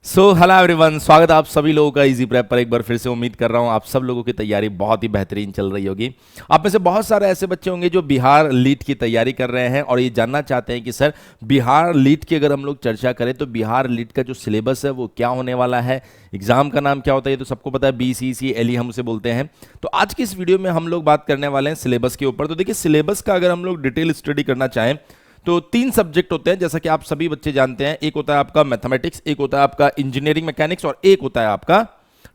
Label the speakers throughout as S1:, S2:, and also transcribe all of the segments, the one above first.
S1: Hello everyone, स्वागत है आप सभी लोगों का इजी प्रेप पर। एक बार फिर से उम्मीद कर रहा हूं आप सब लोगों की तैयारी बहुत ही बेहतरीन चल रही होगी। आप में से बहुत सारे ऐसे बच्चे होंगे जो बिहार लीट की तैयारी कर रहे हैं और ये जानना चाहते हैं कि सर बिहार लीट की अगर हम लोग चर्चा करें तो बिहार लीट का जो सिलेबस है वो क्या होने वाला है, एग्जाम का नाम क्या होता है, ये तो सबको पता है, BCCLE हम उसे बोलते हैं। तो आज की इस वीडियो में हम लोग बात करने वाले हैं सिलेबस के ऊपर। तो देखिए, सिलेबस का अगर हम लोग डिटेल स्टडी करना चाहें तो 3 सब्जेक्ट होते हैं, जैसा कि आप सभी बच्चे जानते हैं। एक होता है आपका मैथमेटिक्स, एक होता है आपका इंजीनियरिंग मैकेनिक्स और एक होता है आपका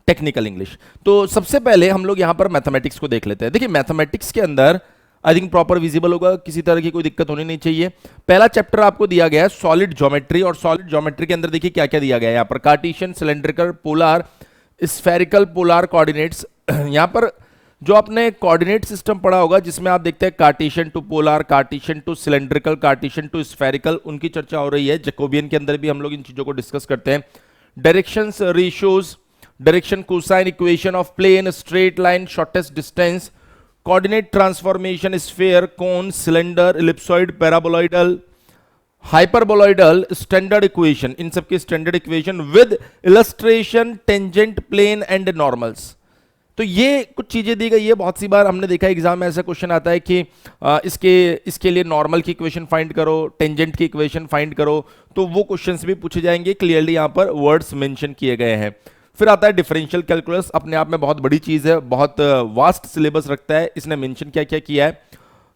S1: टेक्निकल इंग्लिश। तो सबसे पहले हम लोग यहां पर मैथमेटिक्स को देख लेते हैं। देखिए, मैथमेटिक्स के अंदर आई थिंक प्रॉपर विजिबल होगा, किसी तरह की कोई दिक्कत होनी नहीं चाहिए। पहला चैप्टर आपको दिया गया है सॉलिड ज्योमेट्री, और सॉलिड ज्योमेट्री के अंदर देखिए क्या क्या दिया गया है। यहां पर Cartesian, cylindrical, polar, spherical, polar coordinates. यहां पर जो आपने कोऑर्डिनेट सिस्टम पढ़ा होगा जिसमें आप देखते हैं Cartesian to polar, Cartesian to cylindrical, Cartesian to spherical, उनकी चर्चा हो रही है। जैकोबियन के अंदर भी हम लोग इन चीजों को डिस्कस करते हैं। Directions, ratios, direction cosine equation of plane, straight line, shortest distance, coordinate transformation, sphere, cone, cylinder, ellipsoid, paraboloidal, hyperboloidal, standard equation, इन सबके standard equation with illustration, tangent plane and normals. तो ये कुछ चीजें दी गई है। बहुत सी बार हमने देखा एग्जाम में ऐसा क्वेश्चन आता है कि इसके लिए नॉर्मल की इक्वेशन फाइंड करो, टेंजेंट की इक्वेशन फाइंड करो, तो वो क्वेश्चंस भी पूछे जाएंगे। क्लियरली यहां पर वर्ड्स मेंशन किए गए हैं। फिर आता है डिफरेंशियल कैलकुलस, अपने आप में बहुत बड़ी चीज है, बहुत वास्ट सिलेबस रखता है। इसने मेंशन क्या क्या किया है।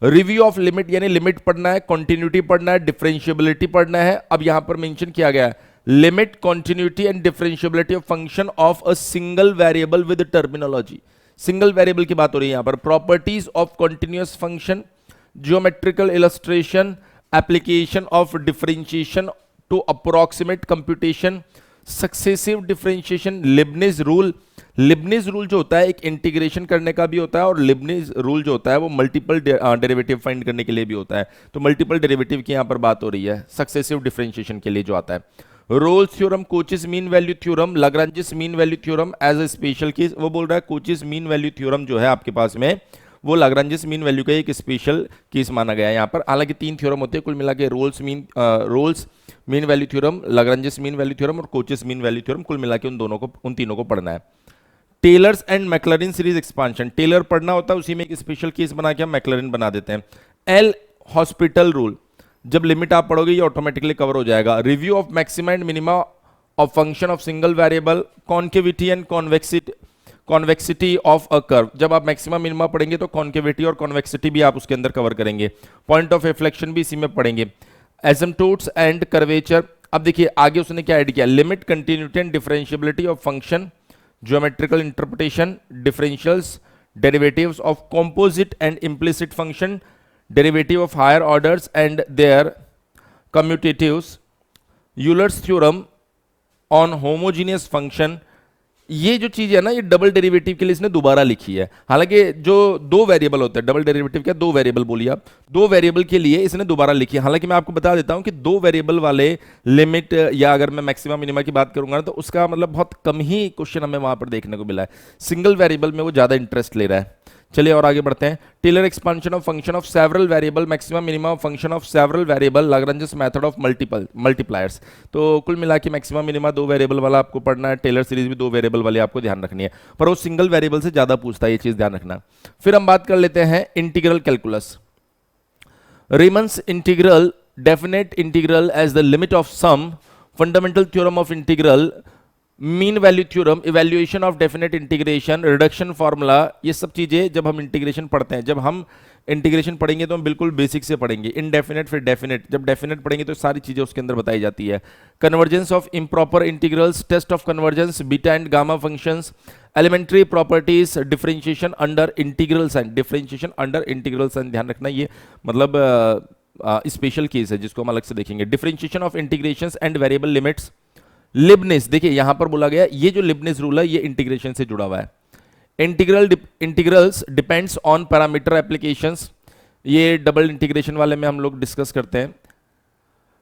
S1: रिव्यू ऑफ लिमिट, यानी लिमिट पढ़ना है, कॉन्टिन्यूटी पढ़ना है, डिफरेंशिएबिलिटी पढ़ना है। अब यहां पर मेंशन किया गया है limit, continuity and differentiability of function of a single variable with terminology. Single variable की बात हो रही है यहां पर। Properties of continuous function, geometrical illustration, application of differentiation to approximate computation, successive differentiation, Leibniz rule. Leibniz rule जो होता है एक इंटीग्रेशन करने का भी होता है, और लिबनिज रूल जो होता है वो मल्टीपल डेरिवेटिव फाइंड करने के लिए भी होता है। तो मल्टीपल डेरिवेटिव की यहां पर बात हो रही है सक्सेसिव डिफरेंशिएशन के लिए जो आता है। Rolle's theorem, Cauchy's mean value theorem, Lagrange's mean value theorem as a special case. वो बोल रहा है कोचेस मीन वैल्यू थ्योरम जो है आपके पास में वो लाग्रांजिस मीन वैल्यू का एक स्पेशल केस माना गया है यहाँ पर। हालांकि 3 थ्योरम होते हैं कुल मिला के, Rolle's mean value theorem, Lagrange's mean value theorem और कोचेस मीन वैल्यू थ्योरम। कुल मिला के उन तीनों को पढ़ना है। Taylor's and Maclaurin series expansion, Taylor पढ़ना होता है, उसी में एक स्पेशल केस बना के हम मैक्लरिन बना देते हैं। एल हॉस्पिटल रूल, जब लिमिट आप पढ़ोगे ये ऑटोमेटिकली कवर हो जाएगा। Review of maxima and minima of function of single variable, concavity and convexity of a curve, जब आप मैक्सिमा मिनिमा पढ़ेंगे तो कॉन्केविटी और कॉन्वेक्सिटी भी आप उसके अंदर कवर करेंगे। पॉइंट ऑफ रिफ्लेक्शन भी इसी में पढ़ेंगे। एसिम्पटोट्स एंड कर्वेचर। अब देखिए आगे उसने क्या ऐड किया, limit, continuity and differentiability of function, geometrical interpretation, differentials, derivatives of composite and implicit function, derivative of higher orders and their commutatives, Euler's theorem on homogeneous function। ये जो चीज है ना, ये डबल डेरिवेटिव के लिए इसने दोबारा लिखी है। हालांकि जो 2 वेरिएबल होते हैं, डबल डेरिवेटिव क्या, 2 वेरिएबल बोलिए आप, 2 वेरिएबल के लिए इसने दोबारा लिखी है। हालांकि मैं आपको बता देता हूं कि 2 वेरिएबल वाले लिमिट, या अगर मैं मैक्सिमा मिनिमा की बात करूंगा ना तो उसका मतलब बहुत कम ही क्वेश्चन हमें वहां पर देखने को मिला है। सिंगल वेरिएबल में वो ज्यादा इंटरेस्ट ले रहा है। चलिए और आगे बढ़ते हैं। Taylor expansion of function of several variable, maximum minimum of function of several variable, Lagrange's method of multipliers. तो कुल मिला के मैक्सिमम मिनिमा 2 वेरिएबल वाला आपको पढ़ना है, टेलर सीरीज भी 2 वेरिएबल वाली आपको ध्यान रखनी है, पर वो सिंगल वेरिएबल से ज्यादा पूछता है, ये चीज ध्यान रखना। फिर हम बात कर लेते हैं integral calculus. Riemann's integral, definite integral as the limit of sum, fundamental theorem of integral, mean value theorem, evaluation of definite integration, reduction formula. ये सब चीजें जब हम इंटीग्रेशन पढ़ते हैं, जब हम इंटीग्रेशन पढ़ेंगे तो हम बिल्कुल बेसिक से पढ़ेंगे। इनडेफिनेट, फिर डेफिनेट, जब डेफिनेट पढ़ेंगे तो सारी चीजें उसके अंदर बताई जाती है। Convergence of improper integrals, test of convergence, beta and gamma functions, elementary properties, differentiation under integral sign, differentiation under integral sign, ध्यान रखना ये मतलब स्पेशल केस है जिसको हम अलग से देखेंगे। Differentiation of integrations and variable limits. Leibniz, देखिए यहां पर बोला गया ये जो लिबनिस रूल है ये इंटीग्रेशन से जुड़ा हुआ है। Integrals depends on parameter applications, ये डबल इंटीग्रेशन वाले में हम लोग डिस्कस करते हैं।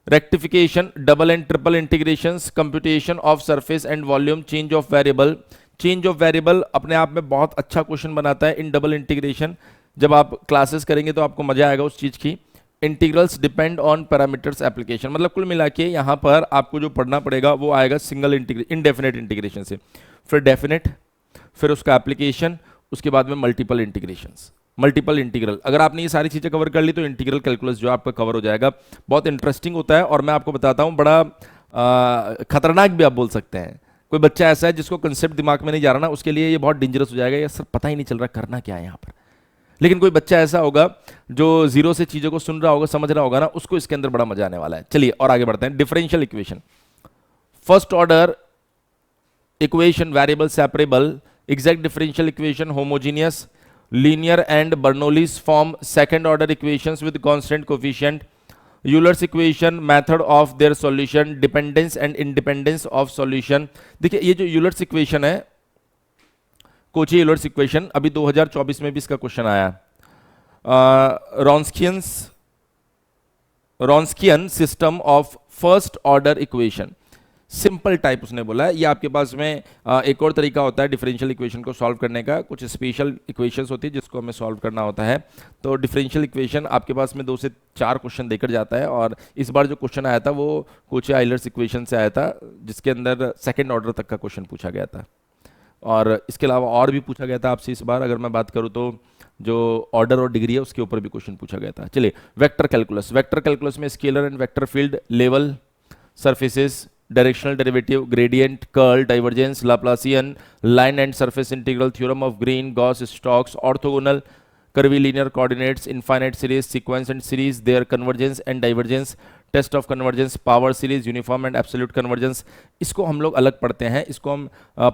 S1: Rectification, double and triple integrations, computation of surface and volume, change of variable. Change of variable अपने आप में बहुत अच्छा क्वेश्चन बनाता है इन डबल इंटीग्रेशन। जब आप क्लासेस करेंगे तो आपको मजा आएगा उस चीज की। Integrals depend on parameters application, मतलब कुल मिला के यहाँ पर आपको जो पढ़ना पड़ेगा वो आएगा सिंगल इनडेफिनेट इंटीग्रेशन से, फिर डेफिनेट, फिर उसका एप्लीकेशन, उसके बाद में मल्टीपल इंटीग्रेशंस, मल्टीपल इंटीग्रल। अगर आपने ये सारी चीज़ें कवर कर ली तो इंटीग्रल कैलकुलस जो आपका कवर हो जाएगा। बहुत इंटरेस्टिंग होता है और मैं आपको बताता हूँ बड़ा खतरनाक भी आप बोल सकते हैं। कोई बच्चा ऐसा है जिसको कंसेप्ट दिमाग में नहीं जा रहा ना, उसके लिए ये बहुत डेंजरस हो जाएगा, या सर पता ही नहीं चल रहा करना क्या है यहाँ पर। लेकिन कोई बच्चा ऐसा होगा जो जीरो से चीज़ों को सुन रहा होगा, समझ रहा होगा ना, उसको इसके अंदर बड़ा मजा आने वाला है। चलिए और आगे बढ़ते हैं। Differential equation, first order equation, variable separable, exact differential equation, homogeneous, linear and Bernoulli's form, second order equations with constant coefficient, Euler's equation, method of their solution, dependence and independence of solution। देखिए ये जो Euler's equation है, Kochi Euler's equation, अभी 2024 में भी इसका question आया। Wronskian system of first order equation, simple type उसने बोला है। ये आपके पास में एक और तरीका होता है डिफरेंशियल इक्वेशन को सॉल्व करने का, कुछ स्पेशल इक्वेशंस होती है जिसको हमें सॉल्व करना होता है। तो डिफरेंशियल इक्वेशन आपके पास में 2 से 4 क्वेश्चन देकर जाता है, और इस बार जो क्वेश्चन आया था वो कोची आइलर्स इक्वेशन से आया था, जिसके अंदर सेकेंड ऑर्डर तक का क्वेश्चन पूछा गया था। और इसके अलावा और भी पूछा गया था आपसे इस बार, अगर मैं बात करूँ तो जो ऑर्डर और डिग्री है उसके ऊपर भी क्वेश्चन पूछा गया था। चलिए वेक्टर कैलकुलस, वेक्टर कैलकुलस में scalar and vector field, level, surfaces, directional derivative, gradient, curl, divergence, Laplacian, line and surface integral, theorem of green, Gauss Stokes, orthogonal, curvilinear coordinates, infinite series, sequence and series, their convergence and divergence, test of convergence, power series, uniform and absolute convergence. इसको हम लोग अलग पढ़ते हैं, इसको हम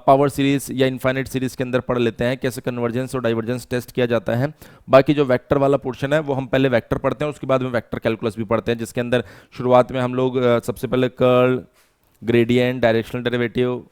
S1: power series या infinite series के अंदर पढ़ लेते हैं कैसे कन्वर्जेंस और डाइवर्जेंस टेस्ट किया जाता है। बाकी जो वेक्टर वाला पोर्शन है वो हम पहले वेक्टर पढ़ते हैं, उसके बाद में वेक्टर कैलकुलस भी पढ़ते हैं, जिसके अंदर शुरुआत में हम लोग सबसे पहले curl, gradient, directional derivative,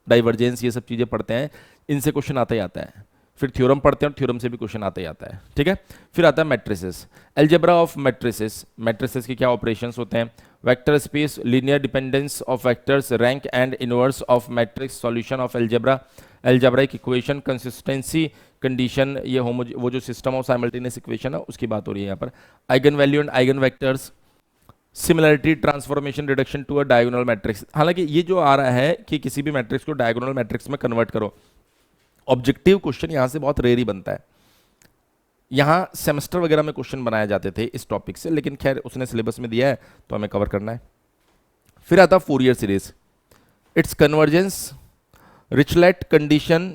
S1: divergence, ये सब चीज़ें पढ़ते हैं। इनसे क्वेश्चन आता ही आता है। फिर थ्योरम पढ़ते हैं और थ्योरम से भी क्वेश्चन आता ही आता है, ठीक है। फिर आता है matrices, algebra of matrices. Matrices के क्या ऑपरेशंस होते हैं? Vector space, linear dependence of vectors, rank and inverse of matrix, solution of algebra, algebraic equation, consistency condition, ये वो जो सिस्टम ऑफ साइमल्टेनियस इक्वेशन है उसकी बात हो रही है यहाँ पर। Eigen value and eigen vectors, similarity, transformation, reduction to a diagonal matrix. हालांकि ये जो आ रहा है कि किसी भी मैट्रिक्स को डायगोनल मैट्रिक्स में कन्वर्ट करो, ऑब्जेक्टिव क्वेश्चन यहां से बहुत रेयर ही बनता है। यहां सेमेस्टर वगैरह में क्वेश्चन बनाए जाते थे इस टॉपिक से, लेकिन खैर उसने सिलेबस में दिया है तो हमें कवर करना है। फिर आता Fourier series, its convergence, Dirichlet condition,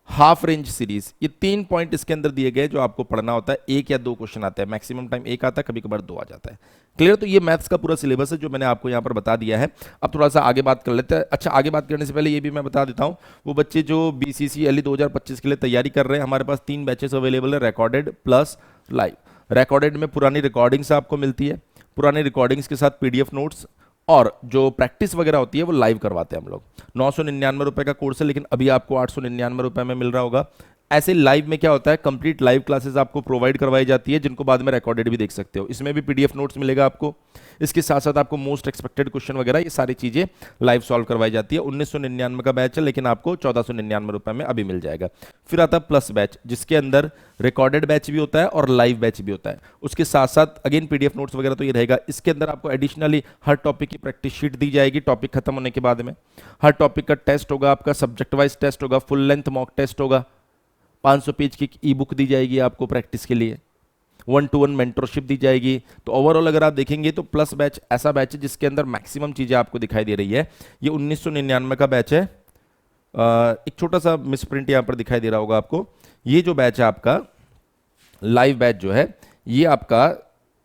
S1: half range series. ये 3 पॉइंट इसके अंदर दिए गए जो आपको पढ़ना होता है। 1 या 2 क्वेश्चन आते हैं, मैक्सिमम टाइम 1 आता है, कभी कभार 2 आ जाता है। क्लियर? तो ये मैथ्स का पूरा सिलेबस है जो मैंने आपको यहाँ पर बता दिया है। अब थोड़ा सा आगे बात कर लेते हैं। अच्छा, आगे बात करने से पहले ये भी मैं बता देता हूँ, वो बच्चे जो BCCLE 2025 के लिए तैयारी कर रहे हैं, हमारे पास 3 बैचेस अवेलेबल है, रिकॉर्डेड प्लस लाइव। रिकॉर्डेड में पुरानी रिकॉर्डिंग्स आपको मिलती है, पुरानी रिकॉर्डिंग्स के साथ PDF नोट्स, और जो प्रैक्टिस वगैरह होती है वो लाइव करवाते हैं हम लोग। 999 रुपये का कोर्स है, लेकिन अभी आपको 899 रुपये में मिल रहा होगा। ऐसे लाइव में क्या होता है, कंप्लीट लाइव क्लासेस आपको प्रोवाइड करवाई जाती है, जिनको बाद में रिकॉर्डेड भी देख सकते हो। इसमें भी PDF नोट्स मिलेगा आपको, इसके साथ साथ आपको मोस्ट एक्सपेक्टेड क्वेश्चन वगैरह ये सारी चीज़ें लाइव सॉल्व करवाई जाती है। 1999 का बैच है, लेकिन आपको 1499 रुपये में अभी मिल जाएगा। फिर आता है प्लस बैच, जिसके अंदर रिकॉर्डेड बैच भी होता है और लाइव बैच भी होता है। उसके साथ साथ अगेन PDF नोट्स वगैरह तो ये रहेगा। इसके अंदर आपको एडिशनली हर टॉपिक की प्रैक्टिस शीट दी जाएगी टॉपिक खत्म होने के बाद में। हर टॉपिक का टेस्ट होगा, आपका सब्जेक्ट वाइज टेस्ट होगा, फुल लेंथ मॉक टेस्ट होगा, 500 पेज की ई बुक दी जाएगी आपको प्रैक्टिस के लिए, 1-to-1 मेंटरशिप दी जाएगी। तो ओवरऑल अगर आप देखेंगे तो प्लस बैच ऐसा बैच है जिसके अंदर मैक्सिमम चीज़ें आपको दिखाई दे रही है। ये 1999 का बैच है। एक छोटा सा मिसप्रिंट यहाँ पर दिखाई दे रहा होगा आपको। ये जो बैच है आपका लाइव बैच जो है, ये आपका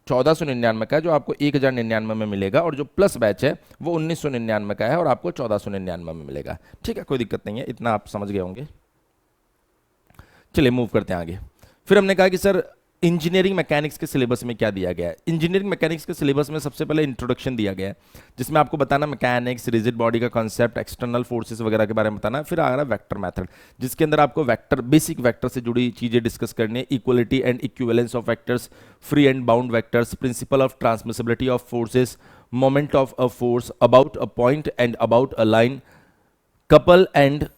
S1: 1499 का है, जो आपको 1099 में मिलेगा, और जो प्लस बैच है वो 1999 का है और आपको 1499 में मिलेगा। ठीक है, कोई दिक्कत नहीं है, इतना आप समझ गए होंगे। चलिए मूव करते हैं आगे। फिर हमने कहा कि सर इंजीनियरिंग मैकेनिक्स के सिलेबस में क्या दिया गया है। इंजीनियरिंग मैकेनिक्स के सिलेबस में सबसे पहले इंट्रोडक्शन दिया गया है, जिसमें आपको बताना मैकेनिक्स, रिजिड बॉडी का कॉन्सेप्ट, एक्सटर्नल फोर्सेस वगैरह के बारे में बताना है। फिर आ रहा है वेक्टर मेथड, जिसके अंदर आपको वेक्टर, बेसिक वेक्टर से जुड़ी चीज़ें डिस्कस करनी है। Equality and equivalence of vectors, free and bound vectors, principle of transmissibility of forces, moment of a force, about a point and about a line, couple and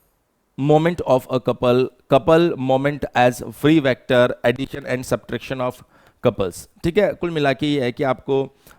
S1: moment of a couple moment as free vector, addition and subtraction of couples. ठीक है, कुल मिला के ये है कि आपको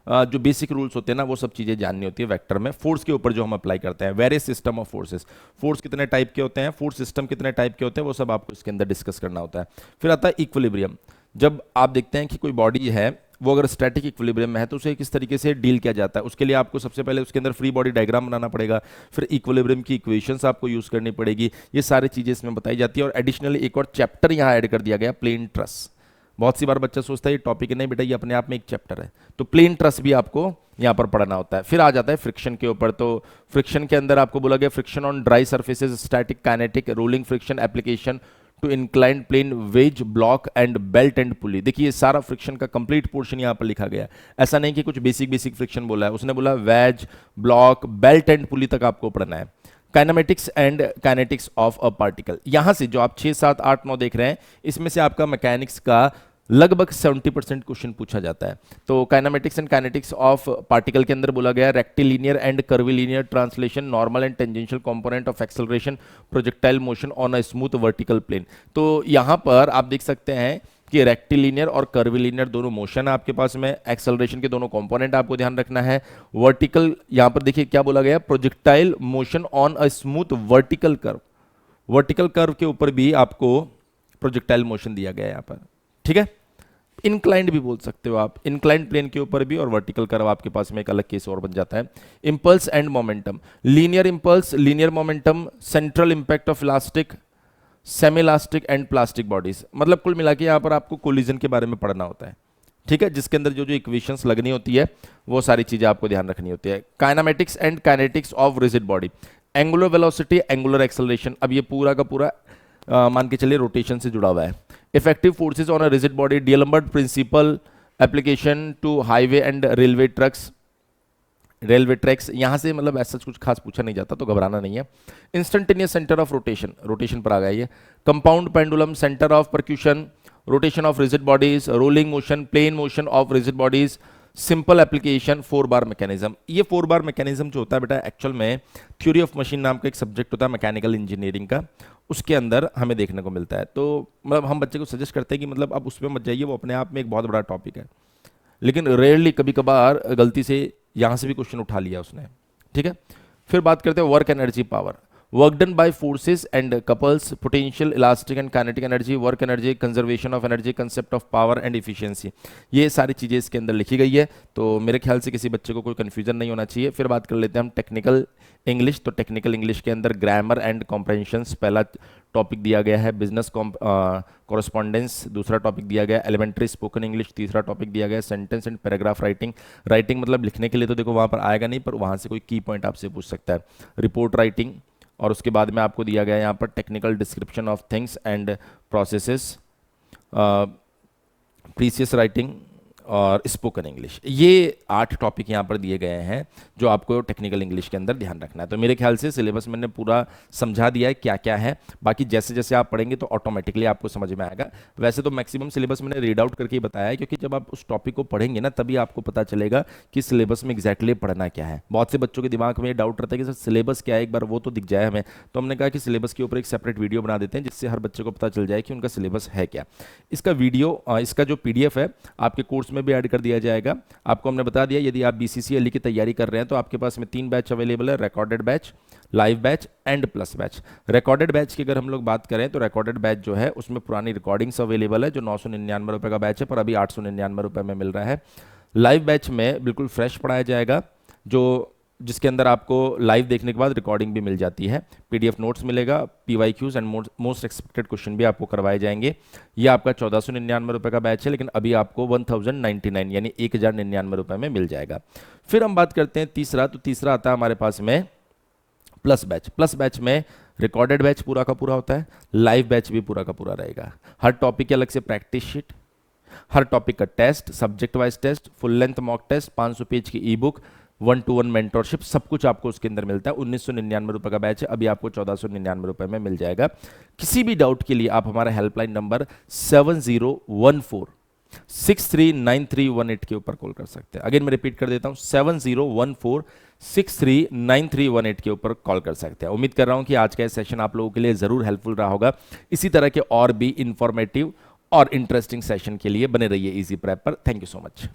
S1: जो बेसिक रूल्स होते हैं ना वो सब चीज़ें जाननी होती है वेक्टर में। फोर्स के ऊपर जो हम अप्लाई करते हैं, various system of forces, force कितने टाइप के होते हैं, फोर्स सिस्टम कितने टाइप के होते हैं, वो सब आपको इसके अंदर डिस्कस करना होता है। फिर आता है इक्विलिब्रियम। जब आप देखते हैं कि कोई बॉडी है वो अगर स्टैटिक इक्विलिब्रियम में है तो उसे किस तरीके से डील किया जाता है, उसके लिए आपको सबसे पहले उसके अंदर फ्री बॉडी डायग्राम बनाना पड़ेगा, फिर इक्विलिब्रियम की इक्वेशंस आपको यूज करनी पड़ेगी, ये सारी चीजें इसमें बताई जाती है। और एडिशनली एक और चैप्टर यहाँ ऐड कर दिया गया, प्लेन ट्रस। बहुत सी बार बच्चा सोचता है ये टॉपिक नहीं बेटा, ये अपने आप में एक चैप्टर है, तो प्लेन ट्रस भी आपको यहाँ पर पढ़ना होता है। फिर आ जाता है फ्रिक्शन के ऊपर, तो फ्रिक्शन के अंदर आपको बोला गया friction on dry surfaces, static, kinetic, rolling friction, application to inclined plane, wedge, block and belt and pulley. देखिए सारा फ्रिक्शन का कंप्लीट पोर्शन यहाँ पर लिखा गया। ऐसा नहीं कि कुछ बेसिक फ्रिक्शन बोला है, उसने बोला wedge, block, belt and pulley तक आपको पढ़ना है। Kinematics and kinetics of a particle, यहां से जो आप 6, 7, 8, 9 देख रहे हैं, इसमें से आपका मैकेनिक्स का लगभग 70% क्वेश्चन पूछा जाता है। तो kinematics and kinetics of particle के अंदर बोला गया rectilinear and curvilinear translation, normal and tangential component of acceleration, projectile motion on a smooth vertical plane. तो यहां पर आप देख सकते हैं कि रेक्टिलिनियर और कर्विलिनियर दोनों मोशन है आपके पास में, एक्सेलरेशन के दोनों कंपोनेंट आपको ध्यान रखना है। वर्टिकल, यहां पर देखिए क्या बोला गया, projectile motion on a smooth vertical curve, vertical curve के ऊपर भी आपको प्रोजेक्टाइल मोशन दिया गया है यहां पर। ठीक है, इंक्लाइंड भी बोल सकते हो आप, इंक्लाइंड प्लेन के ऊपर भी, और वर्टिकल कर्व आपके पास में एक अलग केस और बन जाता है। Impulse and momentum, linear impulse, linear momentum, central impact of elastic, semi elastic and plastic bodies. मतलब कुल मिला के यहाँ पर आपको कोलिजन के बारे में पढ़ना होता है। ठीक है, जिसके अंदर जो जो इक्वेशंस लगनी होती है वो सारी चीजें आपको ध्यान रखनी होती है। Kinematics and kinetics of rigid body, angular velocity, angular acceleration, अब ये पूरा का पूरा मान के चलिए रोटेशन से जुड़ा हुआ है। Effective forces on a rigid body, d'Alembert principle, application to highway and railway trucks, railway tracks. यहां से मतलब ऐसा कुछ खास पूछा नहीं जाता तो घबराना नहीं है। Instantaneous centre of rotation, rotation पर आ गया ये। Compound pendulum, centre of percussion, rotation of rigid bodies, rolling motion, plane motion of rigid bodies, simple application, 4 bar mechanism. ये 4 बार मैकेनिज्म जो होता है बेटा एक्चुअल में थ्योरी ऑफ मशीन नाम का एक सब्जेक्ट होता है मैकेनिकल इंजीनियरिंग का, उसके अंदर हमें देखने को मिलता है। तो मतलब हम बच्चे को सजेस्ट करते हैं कि मतलब अब उसमें मत जाइए, वो अपने आप में एक बहुत बड़ा टॉपिक है, लेकिन रेयरली कभी कभार गलती से यहां से भी क्वेश्चन उठा लिया उसने। ठीक है, फिर बात करते हैं work energy power, work done by forces and couples, potential, elastic and kinetic energy, work energy, conservation of energy, concept of power and efficiency. ये सारी चीजें इसके अंदर लिखी गई है, तो मेरे ख्याल से किसी बच्चे को कोई कंफ्यूजन नहीं होना चाहिए। फिर बात कर लेते हैं हम टेक्निकल इंग्लिश, तो टेक्निकल इंग्लिश के अंदर ग्रामर एंड कॉम्प्रहेंशंस पहला टॉपिक दिया गया है, बिजनेस कॉरेस्पॉन्डेंस दूसरा टॉपिक दिया गया, एलिमेंट्री स्पोकन इंग्लिश तीसरा टॉपिक दिया गया, sentence and paragraph writing, writing मतलब लिखने के लिए तो देखो वहाँ पर आएगा नहीं, पर वहाँ से कोई की पॉइंट आपसे पूछ सकता है, रिपोर्ट राइटिंग, और उसके बाद में आपको दिया गया यहाँ पर technical description of things and processes, precious writing और स्पोकन इंग्लिश। ये 8 टॉपिक यहाँ पर दिए गए हैं जो आपको टेक्निकल इंग्लिश के अंदर ध्यान रखना है। तो मेरे ख्याल से सिलेबस मैंने पूरा समझा दिया है क्या क्या है, बाकी जैसे जैसे आप पढ़ेंगे तो ऑटोमेटिकली आपको समझ में आएगा। वैसे तो मैक्सिमम सिलेबस मैंने रीड आउट करके ही बताया है, क्योंकि जब आप उस टॉपिक को पढ़ेंगे ना तभी आपको पता चलेगा कि सिलेबस में एग्जैक्टली पढ़ना क्या है। बहुत से बच्चों के दिमाग में डाउट रहता है कि सर सिलेबस क्या है, एक बार वो तो दिख जाए हमें, तो हमने कहा कि सिलेबस के ऊपर एक सेपरेट वीडियो बना देते हैं जिससे हर बच्चे को पता चल जाए कि उनका सिलेबस है क्या। इसका वीडियो, इसका जो PDF है आपके कोर्स में भी ऐड कर दिया जाएगा। आपको हमने बता दिया यदि आप BCCLE की तैयारी कर रहे हैं तो आपके पास में 3 बैच अवेलेबल है, recorded batch, live batch and plus batch. Recorded batch की अगर हम लोग बात करें तो रिकॉर्डेड बैच जो है उसमें पुरानी रिकॉर्डिंग्स अवेलेबल है जो 999 रुपये का बैच है, पर अभी 899 रुपये में मिल रहा है। लाइव बैच में बिल्कुल फ्रेश पढ़ाया जाएगा, जो जिसके अंदर आपको लाइव देखने के बाद रिकॉर्डिंग भी मिल जाती है, PDF नोट्स मिलेगा, PYQs and most expected question भी आपको करवाए जाएंगे। ये आपका 1499 रुपये का बैच है, लेकिन अभी आपको 1099 यानी 1099 रुपये में मिल जाएगा। फिर हम बात करते हैं तीसरा, तो तीसरा आता है हमारे पास में प्लस बैच। प्लस बैच में रिकॉर्डेड बैच पूरा का पूरा होता है, लाइव बैच भी पूरा का पूरा रहेगा। हर टॉपिक के अलग से प्रैक्टिस शीट, हर टॉपिक का test, subject wise test, full length mock test, 500 page की ई बुक, 1-to-1 मेंटरशिप, सब कुछ आपको उसके अंदर मिलता है। 1999 रुपये का बैच है, अभी आपको 1499 रुपये में मिल जाएगा। किसी भी डाउट के लिए आप हमारा हेल्पलाइन नंबर 7014639318 के ऊपर कॉल कर सकते हैं। अगेन मैं रिपीट कर देता हूं, 7014639318 के ऊपर कॉल कर सकते हैं। उम्मीद कर रहा हूं कि आज का सेशन आप लोगों के लिए जरूर हेल्पफुल रहा होगा। इसी तरह के और भी इंफॉर्मेटिव और इंटरेस्टिंग सेशन के लिए बने रहिए इजी प्रेप पर। Thank you so much.